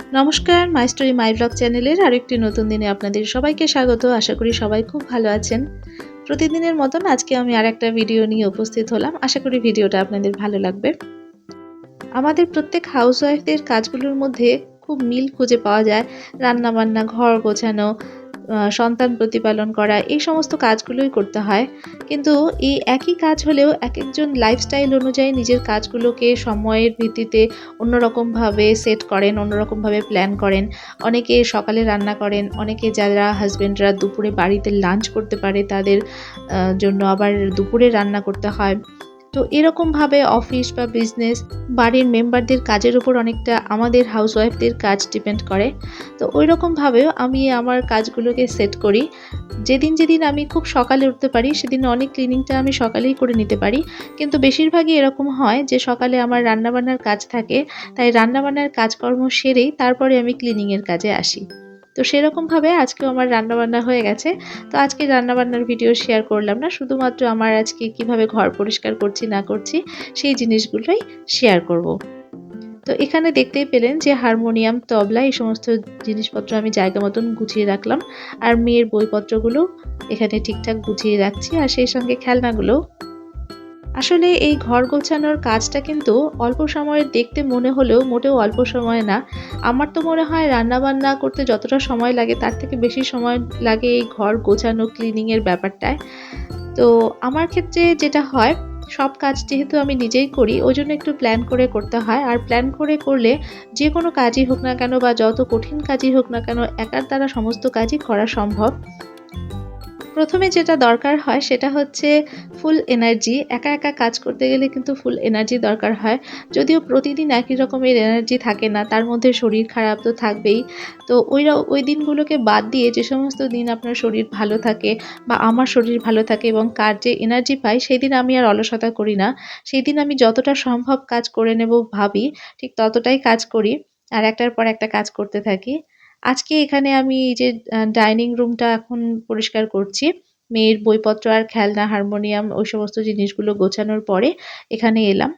নমস্কার, my story my blog চ্যানেলের আরেকটি নতুন দিনে আপনাদের সবাইকে স্বাগত। আশা করি সবাই খুব ভালো আছেন। প্রতিদিনের মতন আজকে আমি আরেকটা ভিডিও নিয়ে উপস্থিত হলাম। আশা করি ভিডিওটা আপনাদের ভালো লাগবে। আমাদের প্রত্যেক হাউসওয়াইফদের কাজগুলোর মধ্যে খুব মিল খুঁজে পাওয়া যায়। রান্নাবান্না, ঘর গোছানো, সন্তান প্রতিপালন করা, এই সমস্ত কাজগুলোই করতে হয়। কিন্তু এই একই কাজ হলেও একেকজন লাইফস্টাইল অনুযায়ী নিজের কাজগুলোকে সময়ের ভিত্তিতে অন্যরকমভাবে সেট করেন, অন্যরকমভাবে প্ল্যান করেন। অনেকে সকালে রান্না করেন, অনেকে যারা হাজবেন্ডরা দুপুরে বাড়িতে লাঞ্চ করতে পারে তাদের জন্য আবার দুপুরে রান্না করতে হয়। তো এরকমভাবে অফিস বা বিজনেস, বাড়ির মেম্বারদের কাজের উপর অনেকটা আমাদের হাউসওয়াইফদের কাজ ডিপেন্ড করে। তো ওই রকমভাবেও আমি আমার কাজগুলোকে সেট করি। যেদিন আমি খুব সকালে উঠতে পারি সেদিন অনেক ক্লিনিংটা আমি সকালেই করে নিতে পারি। কিন্তু বেশিরভাগই এরকম হয় যে সকালে আমার রান্নাবান্নার কাজ থাকে, তাই রান্নাবান্নার কাজকর্ম সেরেই তারপরে আমি ক্লিনিংয়ের কাজে আসি। তো সেরকমভাবে আজকেও আমার রান্নাবান্না হয়ে গেছে। তো আজকে রান্নাবান্নার ভিডিও শেয়ার করলাম না, শুধুমাত্র আমার আজকে কিভাবে ঘর পরিষ্কার করছি না করছি সেই জিনিসগুলোই শেয়ার করব। তো এখানে দেখতেই পেলেন যে হারমোনিয়াম, তবলা এই সমস্ত জিনিসপত্র আমি জায়গা মতন গুছিয়ে রাখলাম। আর মেয়ের বইপত্রগুলো এখানে ঠিকঠাক গুছিয়ে রাখছি, আর সেই সঙ্গে খেলনাগুলো। আসলে এই ঘর গোছানোর কাজটা কিন্তু অল্প সময়ের দেখতে মনে হলেও মোটেও অল্প সময় না। আমার তো মনে হয় রান্নাবান্না করতে যতটা সময় লাগে তার থেকে বেশি সময় লাগে এই ঘর গোছানো, ক্লিনিংয়ের ব্যাপারটায়। তো আমার ক্ষেত্রে যেটা হয়, সব কাজ যেহেতু আমি নিজেই করি ওই জন্য একটু প্ল্যান করে করতে হয়। আর প্ল্যান করে করলে যে কোনো কাজই হোক না কেন বা যত কঠিন কাজই হোক না কেন, একার দ্বারা সমস্ত কাজই করা সম্ভব। প্রথমে যেটা দরকার হয় সেটা হচ্ছে ফুল এনার্জি। একা একা কাজ করতে গেলে কিন্তু ফুল এনার্জি দরকার হয়। যদিও প্রতিদিন একই রকমের এনার্জি থাকে না, তার মধ্যে শরীর খারাপ তো থাকবেই। তো ওই দিনগুলোকে বাদ দিয়ে যে সমস্ত দিন আপনার শরীর ভালো থাকে বা আমার শরীর ভালো থাকে এবং কাজে এনার্জি পাই, সেই দিন আমি আর অলসতা করি না। সেই দিন আমি যতটা সম্ভব কাজ করে নেব ভাবি, ঠিক ততটাই কাজ করি আর একটার পর একটা কাজ করতে থাকি। আজকে এখানে আমি এই যে ডাইনিং রুমটা এখন পরিষ্কার করছি। মেয়ের বইপত্র আর খেলনা, হারমোনিয়াম ওই সমস্ত জিনিসগুলো গোছানোর পরে এখানে এলাম।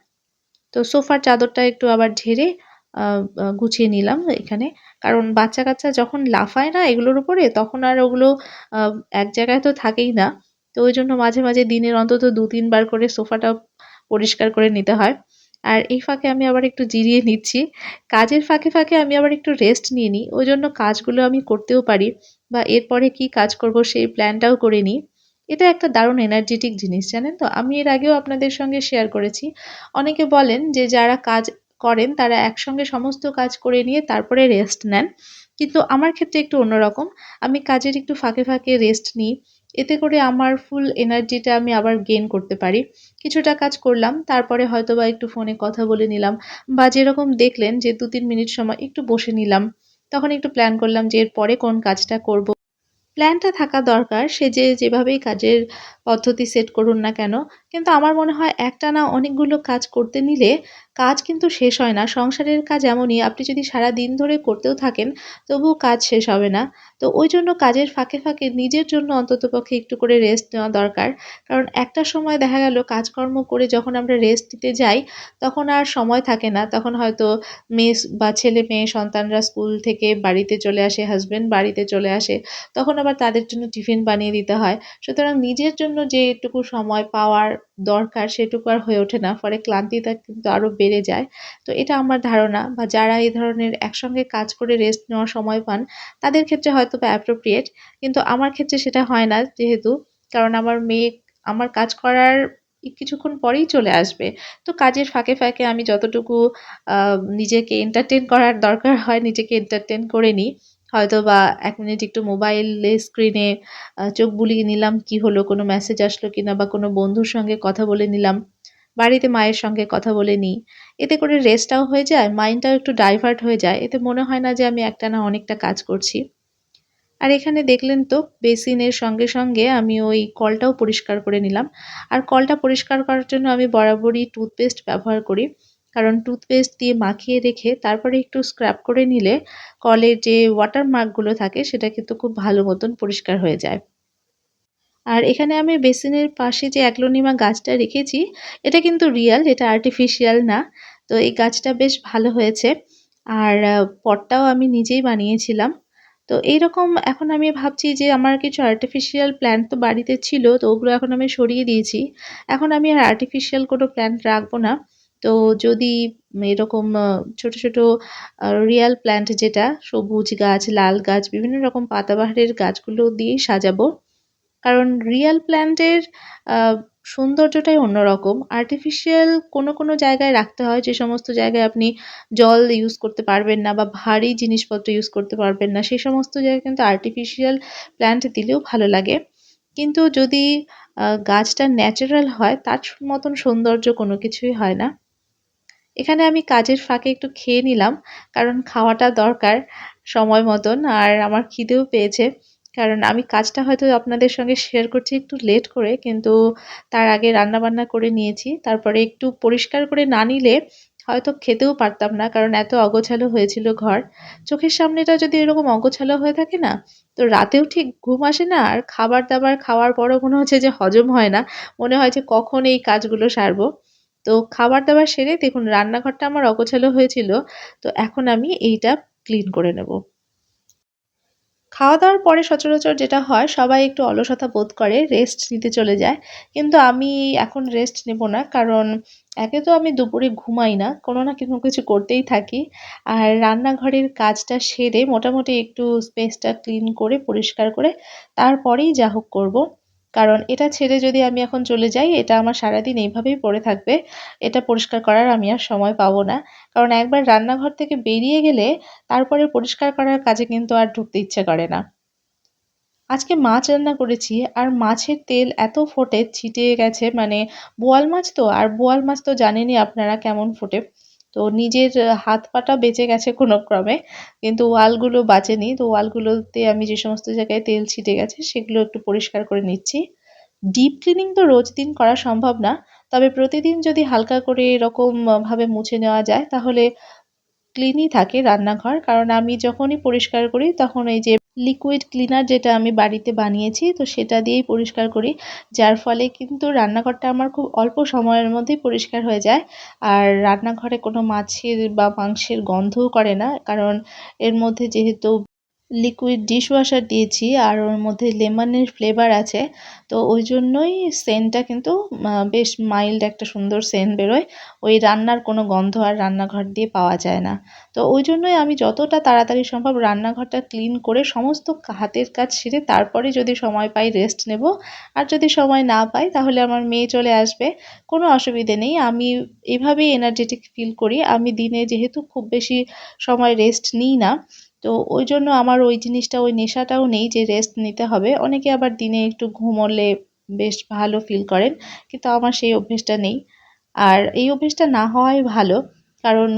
তো সোফার চাদরটা একটু আবার ঝেড়ে আ আ গুছিয়ে নিলাম এখানে। কারণ বাচ্চা-কাচ্চা যখন লাফায় না এগুলোর উপরে, তখন আর ওগুলো আ এক জায়গায় তো থাকেই না। তো ওইজন্য মাঝে, মাঝে দিনের অন্তত ২-৩ বার করে সোফাটা পরিষ্কার করে নিতে হয়। আর এই ফাঁকে আমি আবার একটু জিরিয়ে নিচ্ছি। কাজের ফাঁকে, ফাঁকে আমি আবার একটু রেস্ট নিয়ে নিই। ওইজন্য কাজগুলো আমি করতেও পারি বা এরপরে কি কাজ করব সেই প্ল্যানটাও করে নিই। এটা একটা দারুণ এনার্জেটিক জিনিস, জানেন তো? আমি এর আগেও আপনাদের সঙ্গে শেয়ার করেছি। অনেকে বলেন যে যারা কাজ করেন তারা একসঙ্গে সমস্ত কাজ করে নিয়ে তারপরে রেস্ট নেন। কিন্তু আমার ক্ষেত্রে একটু অন্যরকম। আমি কাজের একটু ফাঁকে, ফাঁকে রেস্ট নিই। এতে করে আমার ফুল এনার্জিটা আমি আবার গেইন করতে পারি। কিছুটা কাজ করলাম, তারপরে হয়তোবা একটু ফোনে কথা বলে নিলাম বা যেরকম দেখলেন যে ২-৩ মিনিট সময় একটু বসে নিলাম। তখন একটু প্ল্যান করলাম যে এরপরে কোন কাজটা করব। প্ল্যানটা থাকা দরকার, সে যেভাবেই কাজের পদ্ধতি সেট করুন না কেন। কিন্তু আমার মনে হয় একটানা অনেকগুলো কাজ করতে নিলে কাজ কিন্তু শেষ হয় না। সংসারের কাজ এমনই, আপনি যদি সারাদিন ধরে করতেও থাকেন তবুও কাজ শেষ হবে না। তো ওই জন্য কাজের ফাঁকে, ফাঁকে নিজের জন্য অন্ততপক্ষে একটু করে রেস্ট নেওয়া দরকার। কারণ একটা সময় দেখা গেল কাজকর্ম করে যখন আমরা রেস্ট নিতে যাই তখন আর সময় থাকে না। তখন হয়তো মেয়ে বা ছেলে-মেয়ে সন্তানরা স্কুল থেকে বাড়িতে চলে আসে, হাসব্যান্ড বাড়িতে চলে আসে। তখন আবার তাদের জন্য টিফিন বানিয়ে দিতে হয়। সুতরাং নিজের জন্য যেটুকু সময় পাওয়ার দরকার সেটুকু আর হয়ে ওঠে না। ফলে ক্লান্তিটা কিন্তু আরো বেড়ে যায়। তো এটা আমার ধারণা, বা যারা এই ধরনের একসঙ্গে কাজ করে রেস্ট নেওয়ার সময় পান তাদের ক্ষেত্রে হয়তোবা অ্যাপ্রোপ্রিয়েট। কিন্তু আমার ক্ষেত্রে সেটা হয় না যেহেতু, কারণ আমার মেয়ে আমার কাজ করার কিছুক্ষণ পরেই চলে আসবে। তো কাজের ফাঁকে, ফাঁকে আমি যতটুকু আ নিজেকে এন্টারটেইন করার দরকার হয় নিজেকে এন্টারটেইন করে নিই। হয়তোবা ১ মিনিট একটু মোবাইলের স্ক্রিনে চোখ বুলিয়ে নিলাম, কি হলো, কোনো মেসেজ আসলো কিনা বা কোনো বন্ধুর সঙ্গে কথা বলে নিলাম। বাড়িতে মায়ের সঙ্গে কথা বলে নিই। এতে করে রেস্টটাও হয়ে যায়, মাইন্ডটাও একটু ডাইভার্ট হয়ে যায়। এতে মনে হয় না যে আমি একটানা অনেকটা কাজ করছি। আর এখানে দেখলেন তো বেসিনের সঙ্গে, সঙ্গে আমি ওই কলটাও পরিষ্কার করে নিলাম। আর কলটা পরিষ্কার করার জন্য আমি বরাবরই টুথপেস্ট ব্যবহার করি। কারণ টুথপেস্ট দিয়ে মাখিয়ে রেখে তারপরে একটু স্ক্রাব করে নিলে কলের যে ওয়াটার মার্কগুলো থাকে সেটা কিন্তু খুব ভালো মতন পরিষ্কার হয়ে যায়। আর এখানে আমি বেসিনের পাশে যে অ্যাগ্লোনিমা গাছটা রেখেছি, এটা কিন্তু রিয়াল, এটা আর্টিফিশিয়াল না। তো এই গাছটা বেশ ভালো হয়েছে। আর পটটাও আমি নিজেই বানিয়েছিলাম। তো এইরকম এখন আমি ভাবছি যে আমার কিছু আর্টিফিশিয়াল প্ল্যান্ট তো বাড়িতে ছিল, তো ওগুলো এখন আমি সরিয়ে দিয়েছি। এখন আমি আর আর্টিফিশিয়াল কোনো প্ল্যান্ট রাখবো না। তো যদি এরকম ছোট, ছোট রিয়াল প্ল্যান্ট যেটা সবুজ গাছ, লাল গাছ, বিভিন্ন রকম পাতাবাহারের গাছগুলো দিয়েই সাজাবো। কারণ রিয়াল প্ল্যান্টের আ সৌন্দর্যটাই অন্যরকম। আর্টিফিশিয়াল কোনো জায়গায় রাখতে হয় যে সমস্ত জায়গায় আপনি জল ইউজ করতে পারবেন না বা ভারী জিনিসপত্র ইউজ করতে পারবেন না। সেই সমস্ত জায়গায় কিন্তু আর্টিফিশিয়াল প্ল্যান্ট দিলেও ভালো লাগে। কিন্তু যদি গাছটা ন্যাচারাল হয় তার মতন সৌন্দর্য কোনো কিছুই হয় না। এখানে আমি কাজের ফাঁকে একটু খেয়ে নিলাম। কারণ খাওয়াটা দরকার সময় মতন। আর আমার খিদেও পেয়েছে। কারণ আমি কাজটা হয়তো আপনাদের সঙ্গে শেয়ার করছি একটু লেট করে। কিন্তু তার আগে রান্নাবান্না করে নিয়েছি। তারপরে একটু পরিষ্কার করে না নিলে হয়তো খেতেও পারতাম না। কারণ এত অগোছালো হয়েছিল ঘর। চোখের সামনেটা যদি এরকম অগোছালো হয়ে থাকে না, তো রাতেও ঠিক ঘুম আসে না। আর খাবার-দাবার খাওয়ার পরও মনে হচ্ছে যে হজম হয় না। মনে হয় যে কখন এই কাজগুলো সারবো। তো খাবার-দাবার সেরে দেখুন রান্নাঘরটা আমার অগোছালো হয়েছিল। তো এখন আমি এইটা ক্লিন করে নেব। খাওয়া-দাওয়ার পরে সচরাচর যেটা হয় সবাই একটু অলসতা বোধ করে, রেস্ট নিতে চলে যায়। কিন্তু আমি এখন রেস্ট নেব না। কারণ একে তো আমি দুপুরে ঘুমাই না, কোনো না কোনো কিছু করতেই থাকি। আর রান্নাঘরের কাজটা সেরে মোটামুটি একটু স্পেসটা ক্লিন করে পরিষ্কার করে তারপরেই যা হোক করব। কারণ এটা ছেড়ে যদি আমি এখন চলে যাই এটা আমার সারাদিন এইভাবেই পড়ে থাকবে। এটা পরিষ্কার করার আমি আর সময় পাবো না। কারণ একবার রান্নাঘর থেকে বেরিয়ে গেলে তারপরে পরিষ্কার করার কাজে কিন্তু আর ঢুকতে ইচ্ছে করে না। আজকে মাছ রান্না করেছি আর মাছের তেল এত ফোটে ছিটিয়ে গেছে মানে বোয়াল মাছ তো আর বোয়াল মাছ তো জানেনই আপনারা কেমন ফোটে। তো নিজের হাত পাটা বেঁচে গেছে কোনো ক্রমে কিন্তু ওয়ালগুলো বাঁচেনি। তো ওয়ালগুলোতে আমি যে সমস্ত জায়গায় তেল ছিটে গেছে সেগুলো একটু পরিষ্কার করে নিচ্ছি। ডিপ ক্লিনিং তো রোজ দিন করা সম্ভব না। তবে প্রতিদিন যদি হালকা করে এরকম ভাবে মুছে নেওয়া যায় তাহলে ক্লিনই থাকে রান্নাঘর। কারণ আমি যখনই পরিষ্কার করি তখন এই যে লিকুইড ক্লিনার যেটা আমি বাড়িতে বানিয়েছি তো সেটা দিয়েই পরিষ্কার করি। যার ফলে কিন্তু রান্নাঘরটা আমার খুব অল্প সময়ের মধ্যেই পরিষ্কার হয়ে যায়। আর রান্নাঘরে কোনো মাছের বা মাংসের গন্ধও করে না। কারণ এর মধ্যে যেহেতু লিকুইড ডিশওয়াশার দিয়েছি আর ওর মধ্যে লেমনের ফ্লেভার আছে। তো ওই জন্যই সেন্টটা কিন্তু বেশ মাইল্ড একটা সুন্দর সেন্ট বেরোয়। ওই রান্নার কোনো গন্ধ আর রান্নাঘর দিয়ে পাওয়া যায় না। তো ওই জন্যই আমি যতটা তাড়াতাড়ি সম্ভব রান্নাঘরটা ক্লিন করে সমস্ত হাতের কাজ সেরে তারপরে যদি সময় পাই রেস্ট নেব। আর যদি সময় না পাই তাহলে আমার মেয়ে চলে আসবে। কোনো অসুবিধে নেই। আমি এভাবেই এনার্জেটিক ফিল করি। আমি দিনে যেহেতু খুব বেশি সময় রেস্ট নিই না, তো ওই জন্য আমার ওই জিনিসটা ওই নেশাটাও নেই যে রেস্ট নিতে হবে। অনেকে আবার দিনে একটু ঘুমোলে বেশ ভালো ফিল করেন। কিন্তু আমার সেই অভ্যেসটা নেই। আর এই অভ্যেসটা না হওয়াই ভালো। কারণ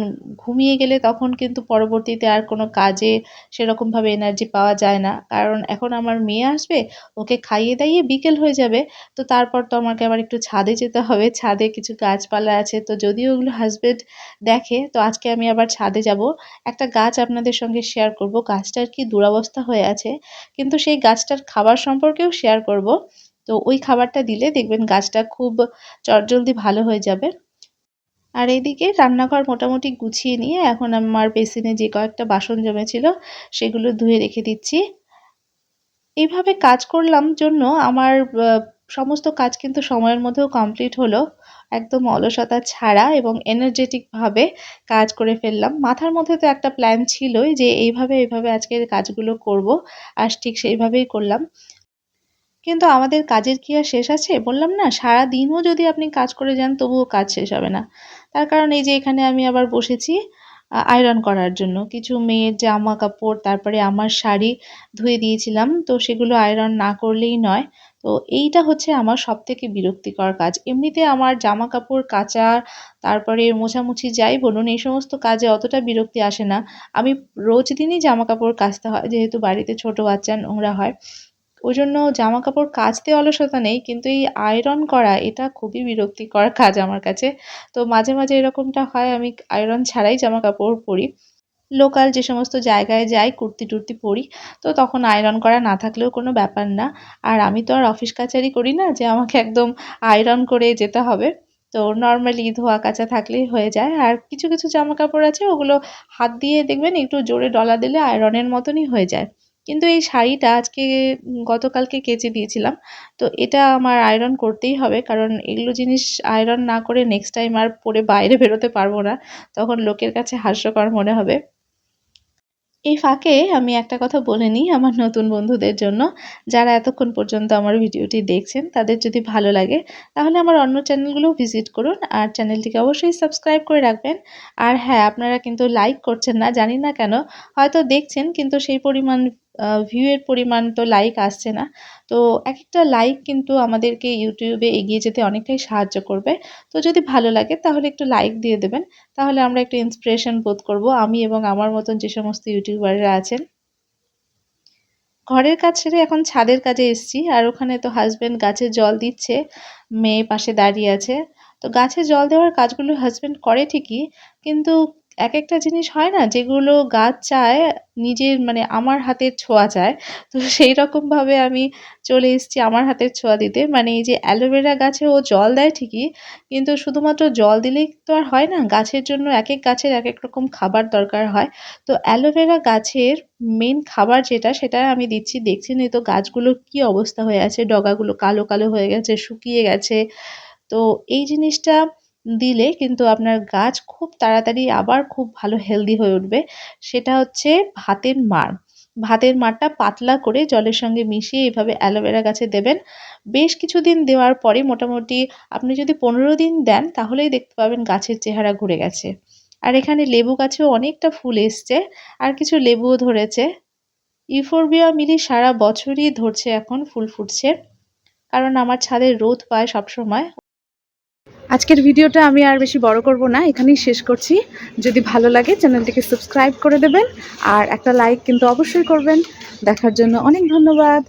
ঘুমিয়ে গেলে তখন কিন্তু পরবর্তীতে আর কোনো কাজে সেরকমভাবে এনার্জি পাওয়া যায় না। কারণ এখন আমার মেয়ে আসবে, ওকে খাইয়ে-দাইয়ে বিকেল হয়ে যাবে। তো তারপর তো আমাকে আবার একটু ছাদে যেতে হবে। ছাদে কিছু গাছপালা আছে। তো যদিও ওগুলো হাসব্যান্ড দেখে, তো আজকে আমি আবার ছাদে যাবো। একটা গাছ আপনাদের সঙ্গে শেয়ার করব। গাছটার কি দুরবস্থা হয়ে আছে। কিন্তু সেই গাছটার খাবার সম্পর্কেও শেয়ার করব। তো ওই খাবারটা দিলে দেখবেন গাছটা খুব চটজলদি ভালো হয়ে যাবে। আর এইদিকে রান্নাঘর মোটামুটি গুছিয়ে নিয়ে এখন আমার বেসিনে যে কয়েকটা বাসন জমেছিল সেগুলো ধুয়ে রেখে দিচ্ছি। এইভাবে কাজ করলাম জন্য আমার সমস্ত কাজ কিন্তু সময়ের মধ্যেও কমপ্লিট হলো। একদম অলসতা ছাড়া এবং এনার্জেটিক ভাবে কাজ করে ফেললাম। মাথার মধ্যে তো একটা প্ল্যান ছিলই যে এইভাবে আজকের কাজগুলো করব। আর ঠিক সেইভাবেই করলাম। কিন্তু আমাদের কাজের কি আর শেষ আছে? বললাম না সারাদিনও যদি আপনি কাজ করে যান তবুও কাজ শেষ হবে না। তার কারণ এই যে এখানে আমি আবার বসেছি আয়রন করার জন্য। কিছু মেয়ের জামাকাপড় তারপরে আমার শাড়ি ধুয়ে দিয়েছিলাম। তো সেগুলো আয়রন না করলেই নয়। তো এইটা হচ্ছে আমার সবথেকে বিরক্তিকর কাজ। এমনিতে আমার জামাকাপড় কাচা তারপরে মোছামুছি যাই বলুন এই সমস্ত কাজে অতটা বিরক্তি আসে না। আমি রোজ দিনই জামাকাপড় কাচতে হয় যেহেতু বাড়িতে ছোট বাচ্চা নোংরা হয়। ওইজন্য জামাকাপড় কাচতে অলসতা নেই। কিন্তু এই আয়রন করা এটা খুবই বিরক্তিকর কাজ আমার কাছে। তো মাঝে এরকমটা হয় আমি আয়রন ছাড়াই জামাকাপড় পরি। লোকাল যে সমস্ত জায়গায় যাই কুর্তি-টুর্তি পরি। তো তখন আয়রন করা না থাকলেও কোনো ব্যাপার না। আর আমি তো আর অফিস কাচারি করি না যে আমাকে একদম আয়রন করে যেতে হবে। তো নর্মালি ধোয়া কাচা থাকলেই হয়ে যায়। আর কিছু কিছু জামা কাপড় আছে ওগুলো হাত দিয়ে দেখবেন একটু জোরে ডলা দিলে আয়রনের মতনই হয়ে যায়। কিন্তু এই শাড়িটা আজকে গতকালকে কেচে দিয়েছিলাম। তো এটা আমার আয়রন করতেই হবে, কারণ এগুলো জিনিস আয়রন না করে নেক্সট টাইম আর পরে বাইরে বেরোতে পারবো না, তখন লোকের কাছে হাস্যকর মনে হবে। এই ফাঁকে আমি একটা কথা বলে নিই আমার নতুন বন্ধুদের জন্য, যারা এতক্ষণ পর্যন্ত আমার ভিডিওটি দেখছেন তাদের যদি ভালো লাগে তাহলে আমার অন্য চ্যানেলগুলো ভিজিট করুন আর চ্যানেলটিকে অবশ্যই সাবস্ক্রাইব করে রাখবেন। আর হ্যাঁ, আপনারা কিন্তু লাইক করছেন না, জানি না কেন, হয়তো দেখছেন কিন্তু সেই পরিমাণ ভিউয়ের পরিমাণ তো লাইক আসছে না। তো এক একটা লাইক কিন্তু আমাদেরকে ইউটিউবে এগিয়ে যেতে অনেকটাই সাহায্য করবে। তো যদি ভালো লাগে তাহলে একটু লাইক দিয়ে দেবেন, তাহলে আমরা একটু ইন্সপিরেশন বোধ করব, আমি এবং আমার মতন যে সমস্ত ইউটিউবাররা আছেন। ঘরের কাজ সেরে এখন ছাদের কাজে এসেছি, আর ওখানে তো হাজবেন্ড গাছে জল দিচ্ছে, মেয়ে পাশে দাঁড়িয়ে আছে। তো গাছে জল দেওয়ার কাজগুলো হাজবেন্ড করে ঠিকই, কিন্তু এক একটা জিনিস হয় না যেগুলো গাছ চায় নিজের, মানে আমার হাতের ছোঁয়া চায়। তো সেই রকমভাবে আমি চলে এসেছি আমার হাতের ছোঁয়া দিতে। মানে এই যে অ্যালোভেরা গাছে ও জল দেয় ঠিকই, কিন্তু শুধুমাত্র জল দিলেই তো আর হয় না, গাছের জন্য এক এক গাছের এক এক রকম খাবার দরকার হয়। তো অ্যালোভেরা গাছের মেন খাবার যেটা, সেটা আমি দিচ্ছি। দেখছেনই তো গাছগুলোর কি অবস্থা হয়ে আছে, ডগাগুলো কালো কালো হয়ে গেছে, শুকিয়ে গেছে। তো এই জিনিসটা দিলে কিন্তু আপনার গাছ খুব তাড়াতাড়ি আবার খুব ভালো হেলদি হয়ে উঠবে। সেটা হচ্ছে ভাতের মাড়। ভাতের মাড়টা পাতলা করে জলের সঙ্গে মিশিয়ে এভাবে অ্যালোভেরা গাছে দেবেন। বেশ কিছুদিন দেওয়ার পরে মোটামুটি আপনি যদি 15 দিন দেন তাহলেই দেখতে পাবেন গাছের চেহারা ঘুরে গেছে। আর এখানে লেবু গাছেও অনেকটা ফুল এসছে, আর কিছু লেবুও ধরেছে। ইউফোরবিয়া মিলি সারা বছরই ধরছে, এখন ফুল ফুটছে, কারণ আমার ছাদে রোদ পায় সবসময়। আজকের ভিডিওটা আমি আর বেশি বড় করব না, এখানেই শেষ করছি। যদি ভালো লাগে চ্যানেলটিকে সাবস্ক্রাইব করে দেবেন আর একটা লাইক কিন্তু অবশ্যই করবেন। দেখার জন্য অনেক ধন্যবাদ।